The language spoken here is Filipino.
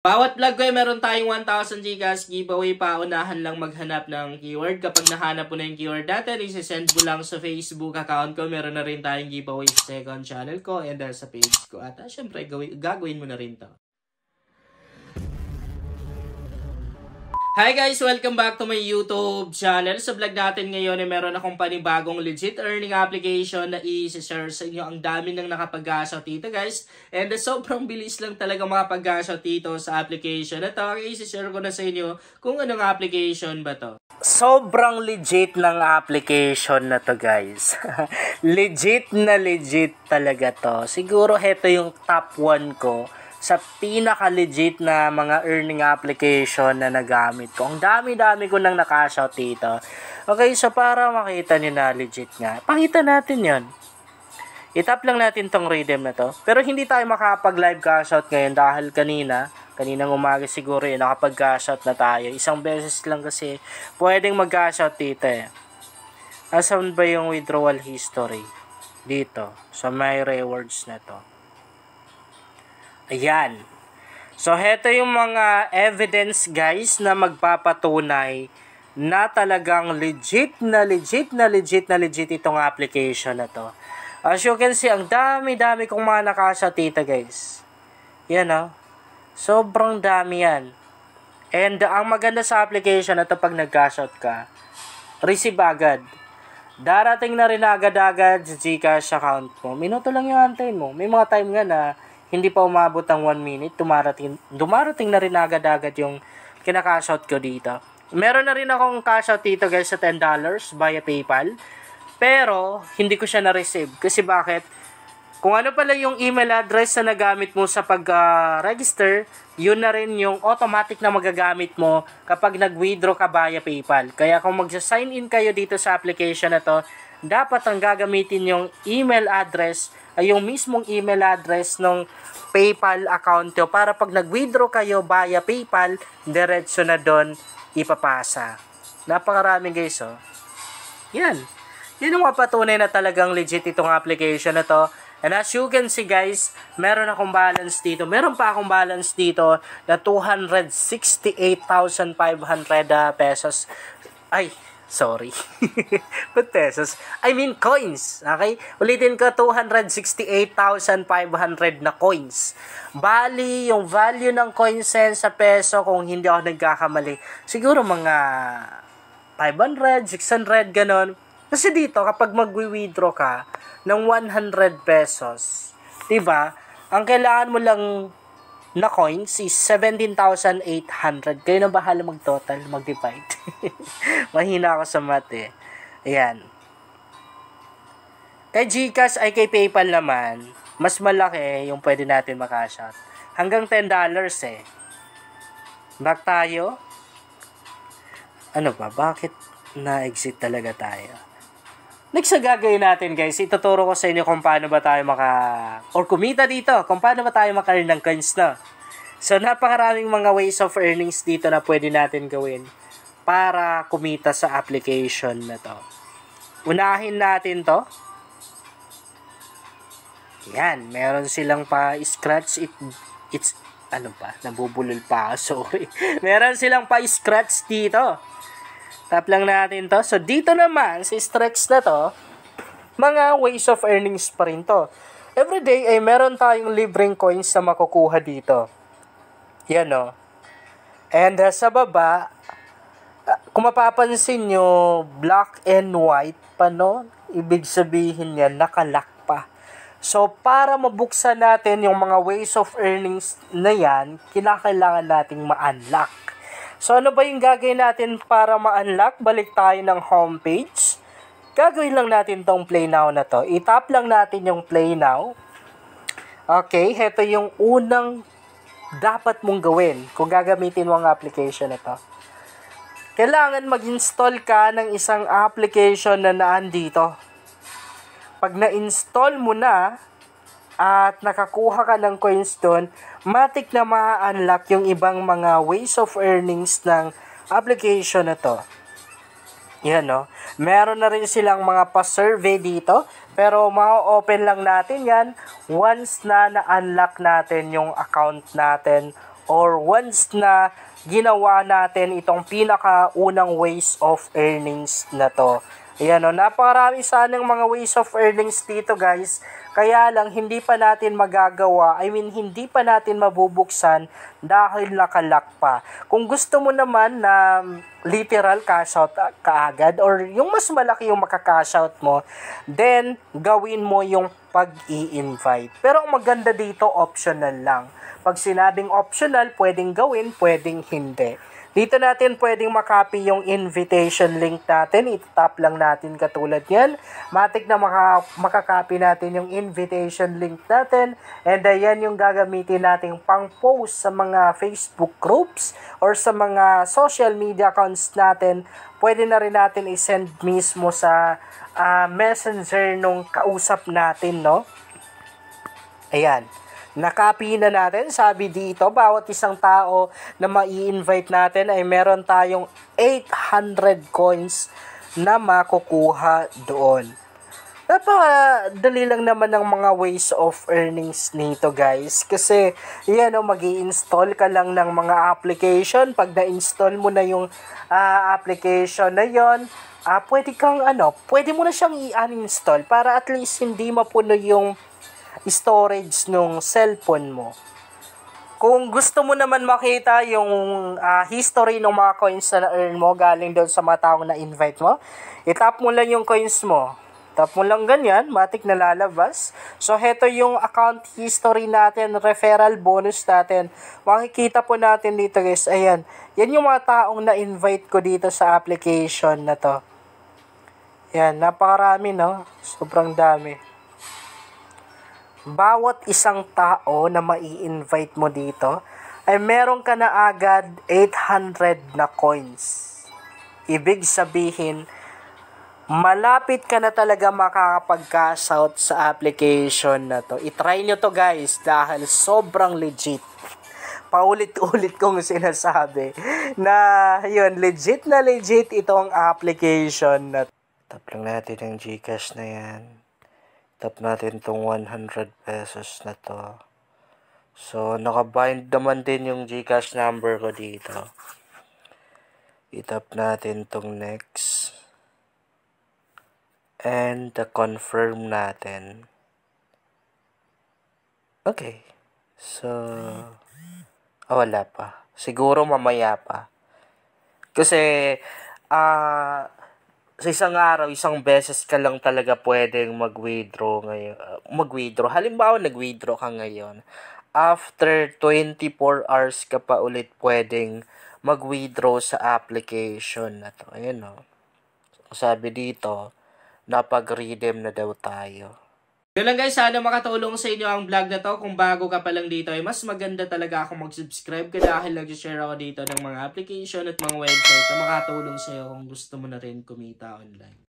Bawat vlog ko ay meron tayong 1,000 Gcash giveaway. Paunahan lang maghanap ng keyword. Kapag nahanap mo na yung keyword natin, isisend mo lang sa Facebook account ko. Meron na rin tayong giveaway sa second channel ko and sa page ko. At syempre, gagawin mo na rin to. Hi guys! Welcome back to my YouTube channel. Sa vlog natin ngayon ay meron akong panibagong legit earning application na i-share sa inyo. Ang dami nang nakapag-gashout dito guys. And sobrang bilis lang talaga makapag-gashout dito sa application na to. I-share ko na sa inyo kung anong application ba to. Sobrang legit ng application na to guys. Legit na legit talaga to. Siguro heto yung top 1 ko sa pinaka-legit na mga earning application na nagamit ko. Ang dami-dami ko nang nakashout dito. Okay, so para makita nyo na legit nga, pakita natin yon. I-tap lang natin tong redeem na to. Pero hindi tayo makapag-live cashout ngayon dahil kaninang umaga siguro nakapag-cashout na tayo. Isang beses lang kasi pwedeng mag-cashout dito eh. Asan ba yung withdrawal history? Dito, sa my rewards na to. Ayan. So, heto yung mga evidence guys na magpapatunay na talagang legit itong application na to. As you can see, ang dami-dami kong mga nakashout dito guys. Yan o. Sobrang dami yan. And ang maganda sa application na to pag nag-cashout ka, receive agad. Darating na rin agad-agad sa Gcash account mo. Minuto lang yung antayin mo. May mga time nga na hindi pa umabot ang 1 minute, dumarating na rin agad-agad yung kinakashout ko dito. Meron na rin akong cashout dito guys sa $10 via PayPal. Pero, hindi ko siya na-receive. Kasi bakit? Kung ano pala yung email address na nagamit mo sa pag-register, yun na rin yung automatic na magagamit mo kapag nag-withdraw ka via PayPal. Kaya kung mag-sign in kayo dito sa application na to, dapat ang gagamitin yung email address ay yung mismong email address ng PayPal account nyo para pag nag-withdraw kayo via PayPal, diretso na doon ipapasa. Napakarami guys oh. Yan. Yun yung mapatunay na talagang legit itong application na to. And as you can see guys, meron akong balance dito. Meron pa akong balance dito na 268,500 pesos. Ay, sorry. But pesos. I mean coins. Okay? Ulitin ko, 268,500 na coins. Bali, yung value ng coins sa peso, kung hindi ako nagkakamali, siguro mga 500, 600, ganon. Kasi dito, kapag mag-withdraw ka ng 100 pesos, diba? Ang kailangan mo lang na coins is 17,800. Kayo na bahala mag-total, mag-divide. Mahina ako sa math eh. Ayan. Kay Gcash ay kay PayPal naman, mas malaki yung pwede natin makashout. Hanggang $10 eh. Back tayo. Ano ba? Bakit na-exit talaga tayo? Next na gagawin natin guys, ituturo ko sa inyo kung paano ba tayo kumita dito, kung paano ba tayo maka-earn ng coins na. So, napakaraming mga ways of earnings dito na pwede natin gawin para kumita sa application na to. Unahin natin to. Yan, meron silang pa-scratch it's ano ba, nabubulol pa ako, sorry. Meron silang pa-scratch dito. Tap lang natin to. So, dito naman, sa stretch na to, mga ways of earnings pa rin to. Everyday ay meron tayong libreng coins na makukuha dito. Yan o. And sa baba, kung mapapansin nyo, black and white pa no? Ibig sabihin yan, nakalock pa. So, para mabuksan natin yung mga ways of earnings na yan, kinakailangan nating ma-unlock. So, ano ba yung gagawin natin para ma-unlock? Balik tayo ng homepage. Gagawin lang natin tong Play Now na to. I-tap lang natin yung Play Now. Okay, heto yung unang dapat mong gawin kung gagamitin mo ang application na to. Kailangan mag-install ka ng isang application na naandito. Pag na-install mo na, at nakakuha ka ng coins doon, matik na ma-unlock yung ibang mga ways of earnings ng application na to. Yan no. Meron na rin silang mga pa-survey dito, pero ma-open lang natin yan once na na-unlock natin yung account natin or once na ginawa natin itong pinakaunang ways of earnings na to. Ayan o, napakarami sanang mga ways of earnings dito guys. Kaya lang, hindi pa natin magagawa, hindi pa natin mabubuksan dahil nakalock pa. Kung gusto mo naman na literal cash out kaagad or yung mas malaki yung makakash out mo, then gawin mo yung pag-i-invite. Pero ang maganda dito, optional lang. Pag sinabing optional, pwedeng gawin, pwedeng hindi. Dito natin pwedeng makopy yung invitation link natin. Itap lang natin katulad yan. Matik na makakopy natin yung invitation link natin. And yan yung gagamitin natin pang post sa mga Facebook groups or sa mga social media accounts natin. Pwede na rin natin i-send mismo sa messenger nung kausap natin, no? Ayan. Nakopy na natin. Sabi dito, bawat isang tao na mai-invite natin ay meron tayong 800 coins na makukuha doon. Napakadali lang naman ng mga ways of earnings nito guys. Kasi yan o, mag-i-install ka lang ng mga application. Pag na-install mo na yung application na yon, pwede mo na siyang i-uninstall para at least hindi mapuno yung storage nung cellphone mo. Kung gusto mo naman makita yung history ng mga coins na na-earn mo galing doon sa mga taong na-invite mo, itap mo lang yung coins mo. Tap mo lang ganyan, matik na lalabas. So, heto yung account history natin, referral bonus natin. Makikita po natin dito guys, ayan. Yan yung mga taong na-invite ko dito sa application na to. Yan, napakarami no? Sobrang dami. Bawat isang tao na mai-invite mo dito ay meron ka na agad 800 na coins. Ibig sabihin, malapit ka na talaga makakapag-cash out sa application na to. I-try nyo to guys dahil sobrang legit. Paulit-ulit kong sinasabi na yun, legit na legit itong application na to. Tap lang natin ang GCash na yan. Tap natin tong 100 pesos na to. So, nakabind naman din yung GCash number ko dito. Itap natin tong next. And confirm natin. Okay. So, wala pa. Siguro mamaya pa. Kasi, sa isang araw, isang beses ka lang talaga pwedeng mag-withdraw ngayon. Halimbawa, nag-withdraw ka ngayon. After 24 hours ka pa ulit pwedeng mag-withdraw sa application na to. Ayun o. Sabi dito, napag-redeem na daw tayo. Yun lang guys, sana makatulong sa inyo ang vlog na to. Kung bago ka pa lang dito, ay mas maganda talaga ako mag-subscribe ka dahil nag-share ako dito ng mga application at mga website na makatulong sa iyo kung gusto mo na rin kumita online.